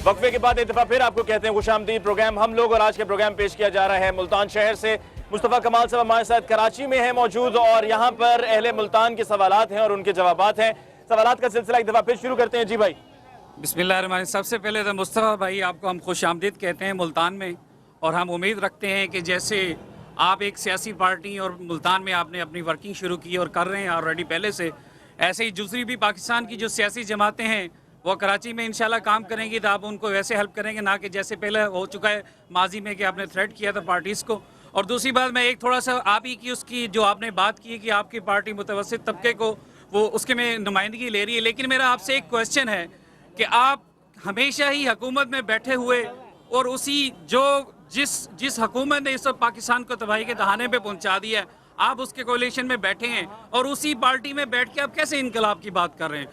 वक्फे के बाद एक दफा फिर आपको कहते हैं खुशामदीद। प्रोग्राम हम लोग और आज के प्रोग्राम पेश किया जा रहा है मुल्तान शहर से। मुस्तफ़ा कमाल साहब हमारे साथ कराची में है मौजूद और यहाँ पर अहले मुल्तान के सवालात हैं और उनके जवाबात हैं। सवालात का सिलसिला एक दफा फिर शुरू करते हैं। जी भाई बिस्मिल्लाहिर्रहमानिर्रहीम। सबसे पहले तो मुस्तफ़ा भाई आपको हम खुशामदीद कहते हैं मुल्तान में, और हम उम्मीद रखते हैं कि जैसे आप एक सियासी पार्टी और मुल्तान में आपने अपनी वर्किंग शुरू की और कर रहे हैं ऑलरेडी पहले से, ऐसे ही दूसरी भी पाकिस्तान की जो सियासी जमातें हैं वो कराची में इंशाल्लाह काम करेंगी तो आप उनको वैसे हेल्प करेंगे, ना कि जैसे पहले हो चुका है माजी में कि आपने थ्रेट किया था पार्टीज़ को। और दूसरी बात मैं एक थोड़ा सा आप ही की उसकी जो आपने बात की कि आपकी पार्टी मुतवस्सित तबके को वो उसके में नुमाइंदगी ले रही है, लेकिन मेरा आपसे एक क्वेश्चन है कि आप हमेशा ही हुकूमत में बैठे हुए और उसी जिस हुकूमत ने इस वक्त पाकिस्तान को तबाही के दहाने पे पहुंचा दिया है, आप उसके कोalition में बैठे हैं और उसी पार्टी में बैठ के आप कैसे इनकलाब की बात कर रहे हैं।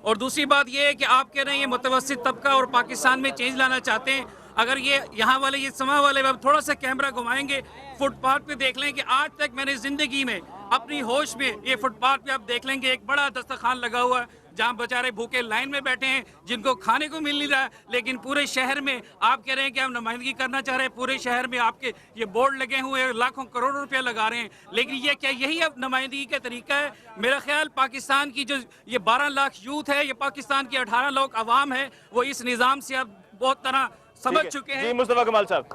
और दूसरी बात ये है कि आप कह रहे हैं ये मुतवस्सित तबका और पाकिस्तान में चेंज लाना चाहते हैं। अगर ये यहाँ वाले ये समा वाले अब थोड़ा सा कैमरा घुमाएंगे, फुटपाथ पे देख लें कि आज तक मैंने ज़िंदगी में अपनी होश में ये फुटपाथ पे आप देख लेंगे एक बड़ा दस्तरखान लगा हुआ है जहाँ बेचारे भूखे लाइन में बैठे हैं जिनको खाने को मिल नहीं रहा है, लेकिन पूरे शहर में आप कह रहे हैं कि हम नुमाइंदगी करना चाह रहे हैं। पूरे शहर में आपके ये बोर्ड लगे हुए हैं, लाखों करोड़ों रुपया लगा रहे हैं, लेकिन ये क्या यही अब नुमाइंदगी का तरीका है? मेरा ख्याल पाकिस्तान की जो ये 12 लाख यूथ है, ये पाकिस्तान की 18 लाख आवाम है, वो इस निज़ाम से अब बहुत तरह समझ चुके हैं। जी मुस्तफ़ा कमाल साहब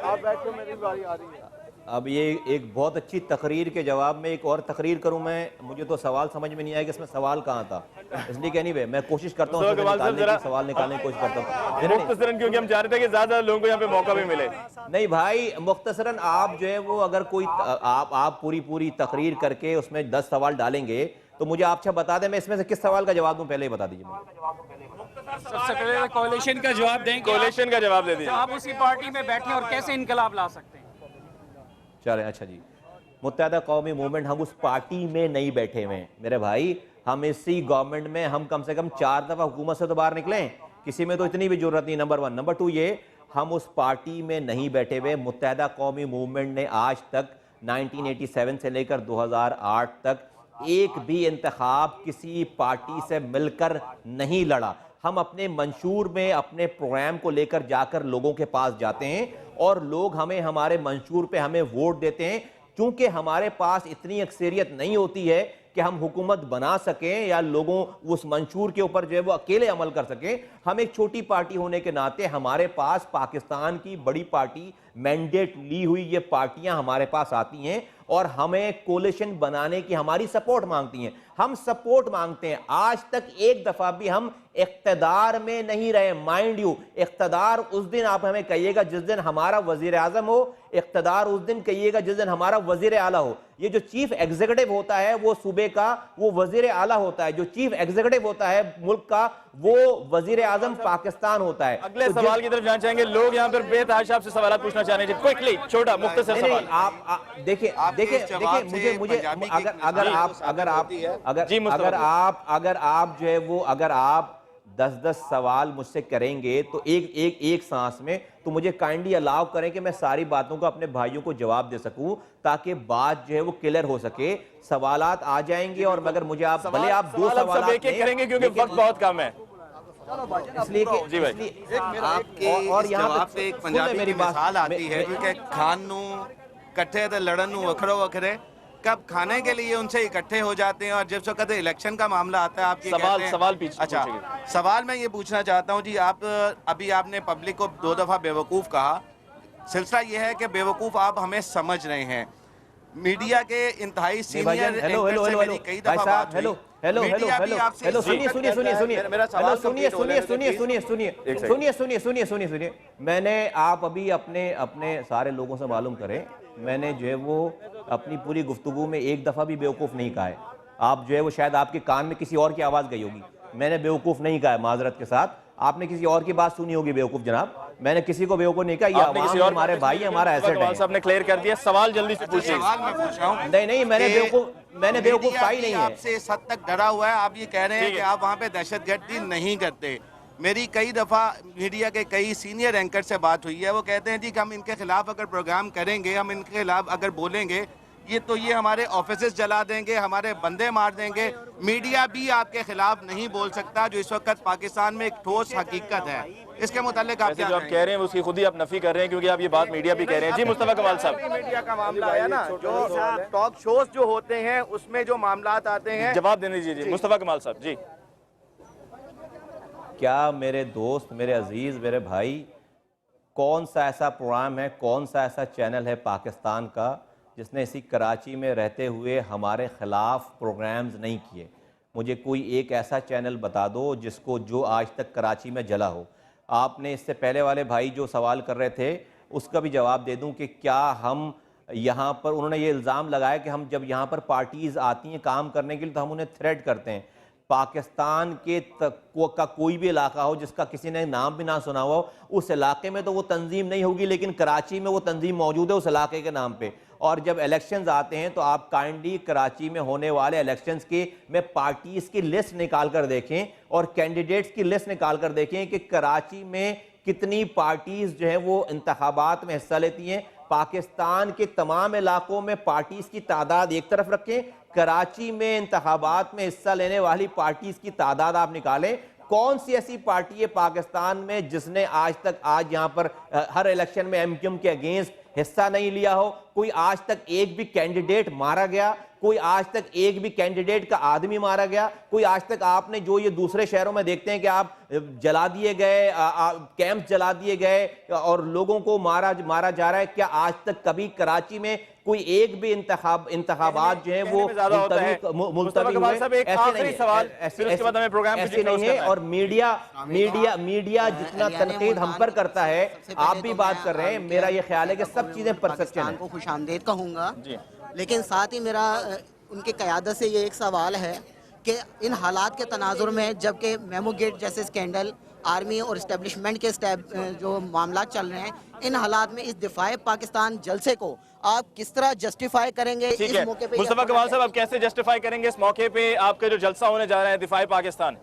आप बैठो, मेरी बारी आ रही है। अब ये एक बहुत अच्छी तकरीर के जवाब में एक और तकरीर करूं मैं, मुझे तो सवाल समझ में नहीं आया कि इसमें सवाल कहाँ था, इसलिए कहनी भाई मैं कोशिश करता हूँ सवाल निकालने की कोशिश करता हूँ मुख्तसरन, क्योंकि हम चाह रहे थे कि ज्यादा लोगों को यहाँ पे मौका भी मिले। नहीं भाई मुख्तसरन आप जो है वो अगर कोई आप पूरी तकरीर करके उसमें 10 सवाल डालेंगे तो मुझे आप बता दें मैं इसमें से किस सवाल का जवाब दूं, पहले ही बता दीजिए। सबसे पहले कोalition का जवाब दें, कोalition का जवाब दे दीजिए। आप उसी पार्टी में बैठे और कैसे इनकलाब ला सकते हैं। चले अच्छा जी, मुत्तहदा कौमी मूवमेंट हम उस पार्टी में नहीं बैठे हुए हैं मेरे भाई, हम इसी गवर्नमेंट में हम कम से कम 4 दफा हुकूमत से तो बाहर निकले, किसी में तो इतनी भी जरूरत नहीं। नंबर 1। नंबर 2 ये हम उस पार्टी में नहीं बैठे हुए। मुत्तहदा कौमी मूवमेंट ने आज तक 1987 से लेकर 2008 तक एक भी इंतखाब किसी पार्टी से मिलकर नहीं लड़ा। हम अपने मंशूर में अपने प्रोग्राम को लेकर जाकर लोगों के पास जाते हैं और लोग हमें हमारे मंशूर पे हमें वोट देते हैं। चूंकि हमारे पास इतनी अक्सरियत नहीं होती है कि हम हुकूमत बना सकें या लोगों उस मंशूर के ऊपर जो है वो अकेले अमल कर सकें, हम एक छोटी पार्टी होने के नाते हमारे पास पाकिस्तान की बड़ी पार्टी मैंडेट ली हुई ये पार्टियां हमारे पास आती हैं और हमें कोलिशन बनाने की हमारी सपोर्ट मांगती हैं। हम सपोर्ट मांगते हैं। आज तक एक दफा भी हम इख्तदार में नहीं रहे। माइंड यू, इख्तदार उस दिन आप हमें कहिएगा जिस दिन हमारा वजीर आजम हो, इख्तदार उस दिन कहिएगा जिस दिन हमारा वजीर आला हो। ये जो चीफ एग्जीक्यूटिव होता है वो सूबे का वो वजीर आला होता है, जो चीफ एग्जीक्यूटिव होता है मुल्क का वो वजीर आजम पाकिस्तान होता है। अगले सवाल की तरफ जाना चाहेंगे। लोग यहाँ पर बेतहाशा आपसे सवाल पूछना चाह रहे हैं, क्विकली छोटा मुख्तसर सवाल। आप देखिए मुझे अगर आप जो है वो अगर आप 10-10 सवाल मुझसे करेंगे तो एक सांस में, तो मुझे काइंडली अलाउ करें कि मैं सारी बातों को अपने भाइयों को जवाब दे सकूं ताकि बात जो है वो क्लियर हो सके। सवालात आ जाएंगे और मगर मुझे आप भले आप 2 सवाल करेंगे क्योंकि वक्त बहुत कम है, इसलिए कि जी भाई आपके और यहाँ पे एक पंजाबी की मिसाल आती है कि खान नू कट्ठे ते लड़न नू वखरो वखरे, कब खाने के लिए उनसे इकट्ठे हो जाते हैं और जब वक्त इलेक्शन का मामला आता है आपके सवाल अच्छा सवाल मैं ये पूछना चाहता हूँ जी, आप अभी आपने पब्लिक को 2 दफा बेवकूफ़ कहा। सिलसिला ये है कि बेवकूफ़ आप हमें समझ रहे हैं। मीडिया के इंतहाई सीनियर कई दफा बात हुई। सुनिए, मैंने आप अभी अपने सारे लोगों से मालूम करें, मैंने जो है वो अपनी पूरी गुफ्तगू में एक दफा भी बेवकूफ नहीं कहा है। आप जो है वो शायद आपके कान में किसी और की आवाज गई होगी, मैंने बेवकूफ नहीं कहा है। माजरत के साथ आपने किसी और की बात सुनी होगी बेवकूफ जनाब, मैंने किसी को बेवकूफ नहीं कहा। ये किसी और हमारे भाई हमारा एसेट है। आपने क्लियर कर दिया। सवाल जल्दी से पूछिए। सवाल मैं पूछ रहा हूं। नहीं मैंने बेवकूफ पाई नहीं है। आपसे इस हद तक डरा हुआ है, आप ये कह रहे हैं कि आप वहाँ पे दहशतगर्दी नहीं करते। मेरी कई दफ़ा मीडिया के कई सीनियर एंकर से बात हुई है, वो कहते हैं जी कि हम इनके खिलाफ अगर प्रोग्राम करेंगे, हम इनके खिलाफ अगर बोलेंगे ये हमारे ऑफिसेस जला देंगे, हमारे बंदे मार देंगे। मीडिया भी आपके खिलाफ नहीं बोल सकता, जो इस वक्त पाकिस्तान में एक ठोस हकीकत है। इसके मुतालिक आप वैसे क्या जो आप कह रहे हैं उसकी खुद ही आप नफी कर रहे हैं, क्योंकि आप ये बात मीडिया भी कह रहे हैं। जी मुस्तफा कमाल साहब, मीडिया का मामला आया ना, जो टॉक शोज जो होते हैं उसमें जो मामला आते हैं, जवाब देने दीजिए। जी मुस्तफा कमाल साहब जी। क्या मेरे दोस्त, मेरे अजीज, मेरे भाई, कौन सा ऐसा प्रोग्राम है, कौन सा ऐसा चैनल है पाकिस्तान का जिसने इसी कराची में रहते हुए हमारे खिलाफ प्रोग्राम्स नहीं किए? मुझे कोई एक ऐसा चैनल बता दो जिसको, जो आज तक कराची में जला हो। आपने इससे पहले वाले भाई जो सवाल कर रहे थे उसका भी जवाब दे दूं कि क्या हम यहाँ पर, उन्होंने ये इल्ज़ाम लगाया कि हम जब यहाँ पर पार्टीज़ आती हैं काम करने के लिए तो हम उन्हें थ्रेट करते हैं। पाकिस्तान के का कोई भी इलाका हो जिसका किसी ने नाम भी ना सुना हुआ हो, उस इलाके में तो वो तंजीम नहीं होगी, लेकिन कराची में वो तंजीम मौजूद है उस इलाके के नाम पे। और जब इलेक्शंस आते हैं तो आप काइंडली कराची में होने वाले इलेक्शंस के में पार्टीज की लिस्ट निकाल कर देखें और कैंडिडेट्स की लिस्ट निकाल कर देखें कि कराची में कितनी पार्टीज जो है वो इंतखाबात में हिस्सा लेती हैं। पाकिस्तान के तमाम इलाकों में पार्टीज की तादाद एक तरफ रखें, कराची में इंतखाबात में हिस्सा लेने वाली पार्टीज की तादाद आप निकालें। कौन सी ऐसी पार्टी है पाकिस्तान में जिसने आज तक, आज यहां पर हर इलेक्शन में एमक्यूएम के अगेंस्ट हिस्सा नहीं लिया हो? कोई आज तक एक भी कैंडिडेट मारा गया? कोई आज तक एक भी कैंडिडेट का आदमी मारा गया? कोई आज तक आपने, जो ये दूसरे शहरों में देखते हैं कि आप जला दिए गए, कैंप जला दिए गए और लोगों को मारा जा रहा है, क्या आज तक कभी कराची में कोई एक भी इंतखाबात जो है वो मुलतवी हुए? ऐसे नहीं है। और मीडिया जितना तनकीद हम पर करता है, आप भी बात कर रहे हैं, मेरा ये ख्याल है कि सब चीजें परसेप्शन है। को खुशामदीद कहूँगा, लेकिन साथ ही मेरा उनकी क़यादत से ये एक सवाल है कि इन हालात के तनाजुर में, जबकि मेमो गेट जैसे स्कैंडल, आर्मी और इस्टेब्लिशमेंट के जो मामला चल रहे हैं, इन हालात में इस दिफाए पाकिस्तान जलसे को आप किस तरह जस्टिफाई करेंगे? इस मौके पे मुस्तफा कमाल साहब, आप कैसे जस्टिफाई करेंगे इस मौके पे आपका जो जलसा होने जा रहा है दिफाए पाकिस्तान?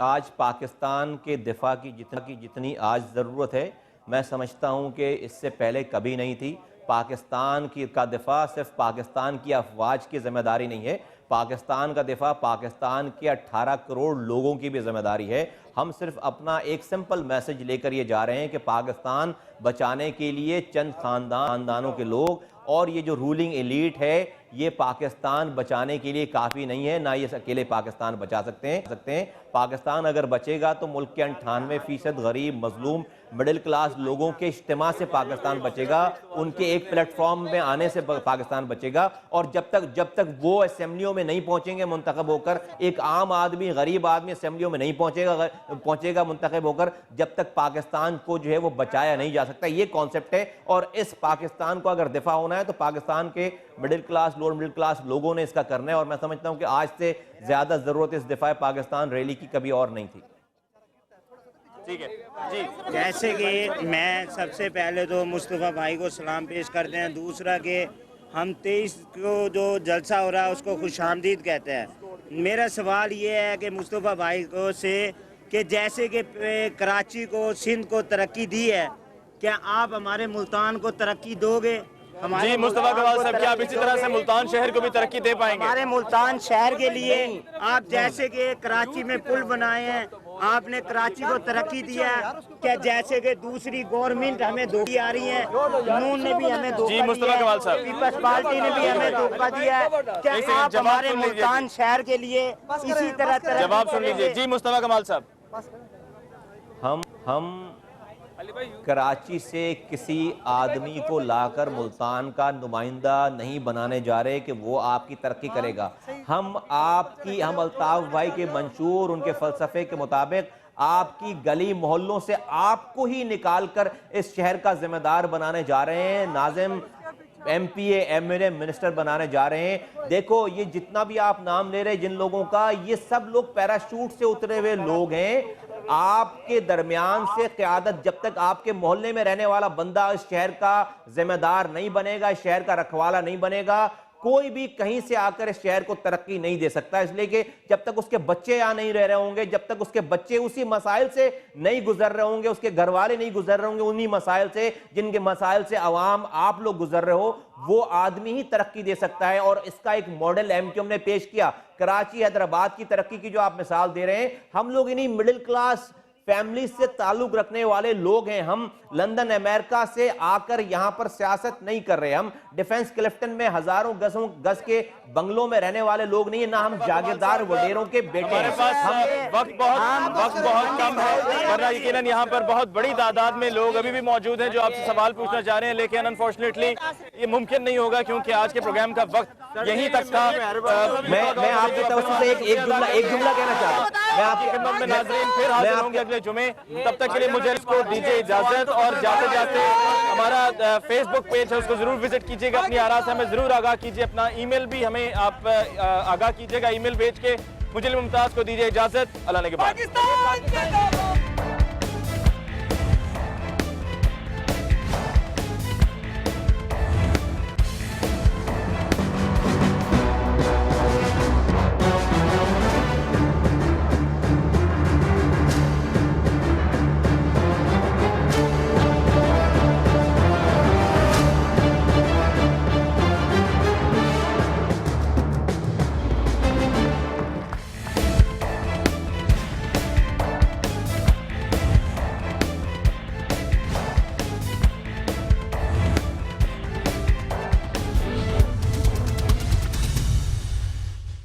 आज पाकिस्तान के दिफा की जितनी आज ज़रूरत है, मैं समझता हूं कि इससे पहले कभी नहीं थी। पाकिस्तान का दिफा सिर्फ पाकिस्तान की अफवाज की जिम्मेदारी नहीं है, पाकिस्तान का दिफा पाकिस्तान के 18 करोड़ लोगों की भी जिम्मेदारी है। हम सिर्फ अपना एक सिंपल मैसेज लेकर ये जा रहे हैं कि पाकिस्तान बचाने के लिए चंद खानदानों के लोग और ये जो रूलिंग एलीट है, ये पाकिस्तान बचाने के लिए काफ़ी नहीं है, ना ये अकेले पाकिस्तान बचा सकते हैं। पाकिस्तान अगर बचेगा तो मुल्क के 98% गरीब, मजलूम, मिडिल क्लास लोगों के इज्तिमा से पाकिस्तान बचेगा, उनके एक प्लेटफॉर्म में आने से पाकिस्तान बचेगा। और जब तक वो असेंबलियों में नहीं पहुंचेंगे मुंतखब होकर, एक आम आदमी, गरीब आदमी असेंबलियों में नहीं पहुंचेगा मुंतखब होकर, जब तक पाकिस्तान को जो है वो बचाया नहीं जा सकता। ये कॉन्सेप्ट है। और इस पाकिस्तान को अगर दिफा होना है तो पाकिस्तान के middle class, lower middle class लोगों ने इसका करना है। और मैं समझता हूं कि आज से ज्यादा जरूरत इस दिफा पाकिस्तान रैली की कभी और नहीं थी। ठीक है जी। जैसे कि मैं सबसे पहले तो मुस्तफ़ा भाई को सलाम पेश करते हैं, दूसरा कि हम 23 को जो जलसा हो रहा है उसको खुशामदीद कहते हैं। मेरा सवाल ये है कि मुस्तफ़ा भाई को से कि जैसे कि कराची को, सिंध को तरक्की दी है, क्या आप हमारे मुल्तान को तरक्की दोगे? जी मुस्तफा कमाल साहब, क्या आप इसी तरह से मुल्तान शहर को भी तरक्की दे पाएंगे? हमारे मुल्तान शहर के लिए आप जैसे कि कराची में पुल बनाए हैं, आपने कराची को तरक्की दिया है, क्या जैसे कि दूसरी गवर्नमेंट हमें धोखा आ रही है, नून ने भी हमें धोखा दिया, मुस्तफा कमाल साहब, पीपल्स पार्टी ने भी हमें धोखा दिया है, क्या आप हमारे मुल्तान शहर के लिए इसी तरह जवाब सुन लीजिए? जी मुस्तफा कमाल साहब, हम कराची से किसी आदमी को लाकर मुल्तान का नुमाइंदा नहीं बनाने जा रहे कि वो आपकी तरक्की करेगा। हम अल्ताफ भाई के मंशूर, उनके फलसफे के मुताबिक आपकी गली मोहल्लों से आपको ही निकाल कर इस शहर का जिम्मेदार बनाने जा रहे हैं, नाज़िम MPA MLA मिनिस्टर बनाने जा रहे हैं। देखो, ये जितना भी आप नाम ले रहे हैं जिन लोगों का, ये सब लोग पैराशूट से उतरे हुए लोग हैं। आपके दरमियान से क़यादत, जब तक आपके मोहल्ले में रहने वाला बंदा इस शहर का जिम्मेदार नहीं बनेगा, इस शहर का रखवाला नहीं बनेगा, कोई भी कहीं से आकर इस शहर को तरक्की नहीं दे सकता, इसलिए कि जब तक उसके बच्चे यहां नहीं रह रहे होंगे, जब तक उसके बच्चे उसी मसाइल से नहीं गुजर रहे होंगे, उसके घर वाले नहीं गुजर रहे होंगे उन्हीं मसाइल से जिनके मसाइल से आवाम आप लोग गुजर रहे हो, वो आदमी ही तरक्की दे सकता है। और इसका एक मॉडल एमक्यूएम ने पेश किया। कराची हैदराबाद की तरक्की की जो आप मिसाल दे रहे हैं, हम लोग इन्हीं मिडिल क्लास फैमिली से ताल्लुक रखने वाले लोग हैं। हम लंदन अमेरिका से आकर यहां पर सियासत नहीं कर रहे, हम डिफेंस क्लिफ्टन में हजारों गज के बंगलों में रहने वाले लोग नहीं है, ना हम जागीरदार वडेरों के बेटे हमारे हैं। पास वक्त बहुत कम है, वरना यकीनन यहाँ पर बहुत बड़ी तादाद में लोग अभी भी मौजूद हैं जो आपसे सवाल पूछना चाह रहे हैं, लेकिन अनफॉर्चुनेटली ये मुमकिन नहीं होगा क्योंकि आज के प्रोग्राम का वक्त यहीं तक था। मैं आपकी तरफ से एक जुमला कहना चाहता हूँ। मैं आपकी खिदमत में नाज़रीन फिर हाजिर होंगे अगले जुमे, तब तक के लिए मुझे इसको दीजिए इजाजत। और जाते जाते हमारा फेसबुक पेज है उसको जरूर विजिट कीजिएगा, अपनी आरा से हमें जरूर आगाह कीजिए, अपना ईमेल भी हमें आप आगाह कीजिएगा ईमेल भेज के। मुझे मुमताज को दीजिए इजाजत, अल्लाह ने के बाद।